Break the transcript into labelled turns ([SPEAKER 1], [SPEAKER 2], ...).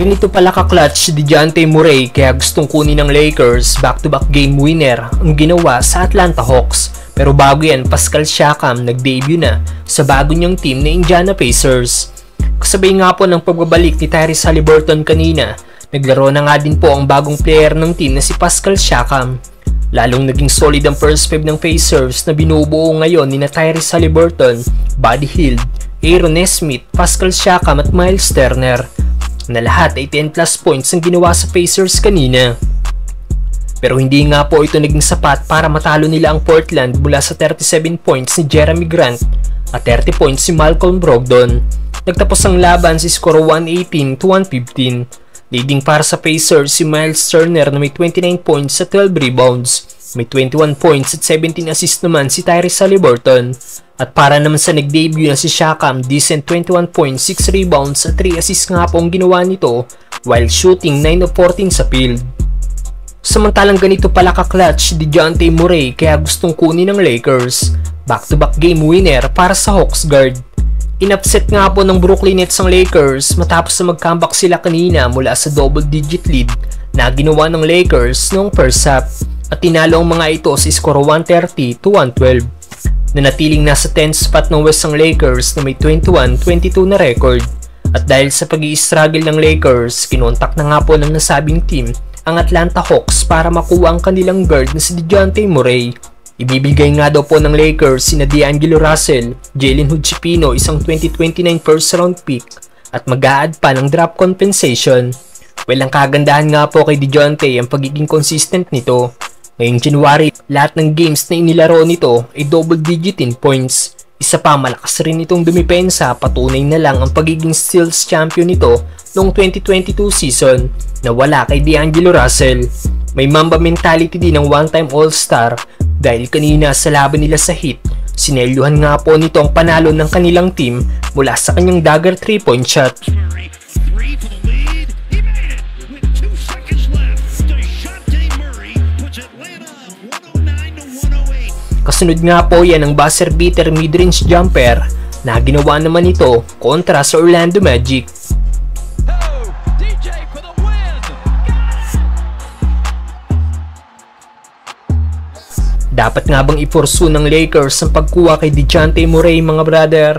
[SPEAKER 1] Ganito pala ka-clutch si DeJounte Murray kaya gustong kunin ng Lakers back-to-back game winner ang ginawa sa Atlanta Hawks. Pero bago yan, Pascal Siakam nag-debut na sa bago niyang team na Indiana Pacers. Kasabay nga po ng pagbabalik ni Tyrese Haliburton kanina, naglaro na nga din po ang bagong player ng team na si Pascal Siakam. Lalong naging solid ang first five ng Pacers na binubuo ngayon ni Tyrese Haliburton, Buddy Hield, Aaron Nesmith, Pascal Siakam at Miles Turner, na lahat ay 10 plus points ang ginawa sa Pacers kanina. Pero hindi nga po ito naging sapat para matalo nila ang Portland mula sa 37 points ni Jeremy Grant at 30 points si Malcolm Brogdon. Nagtapos ang laban si score 118-115. Leading para sa Pacers si Miles Turner na may 29 points at 12 rebounds. May 21 points at 17 assists naman si Tyrese Haliburton. At para naman sa nag-debut na si Siakam, decent 21 points, 6 rebounds at 3 assists nga po ang ginawa nito while shooting 9 of 14 sa field. Samantalang ganito pala ka-clutch si DeJounte Murray kaya gustong kunin ng Lakers. Back-to-back game winner para sa Hawks guard. In-upset nga po ng Brooklyn Nets ang Lakers matapos na mag-comeback sila kanina mula sa double-digit lead na ginawa ng Lakers noong first half at tinalo ang mga ito sa score 130-112. Nanatiling nasa 10th spot ng West ang Lakers na may 21-22 na record. At dahil sa pag-i-struggle ng Lakers, kinontak na nga po ng nasabing team ang Atlanta Hawks para makuha ang kanilang guard na si DeJounte Murray. Ibibigay nga daw po ng Lakers sina D'Angelo Russell, Jalen Hood-Schifino isang 2029 first round pick at mag-a-add pa ng drop compensation. Well, ang kagandahan nga po kay DeJounte ang pagiging consistent nito. Ngayong January, lahat ng games na inilaro nito ay double digit in points. Isa pa, malakas rin itong dumipensa, patunay na lang ang pagiging steals champion nito noong 2022 season na wala kay D'Angelo Russell. May Mamba mentality din ng one-time All-Star dahil kanina sa laban nila sa Heat, sinelyuhan nga po nito ang panalo ng kanilang team mula sa kanyang dagger 3-point shot. Kasunod nga po yan ang buzzer beater mid-range jumper na ginawa naman ito kontra sa Orlando Magic. Dapat nga bang iporsu ng Lakers ang pagkuha kay DeJounte Murray mga brother?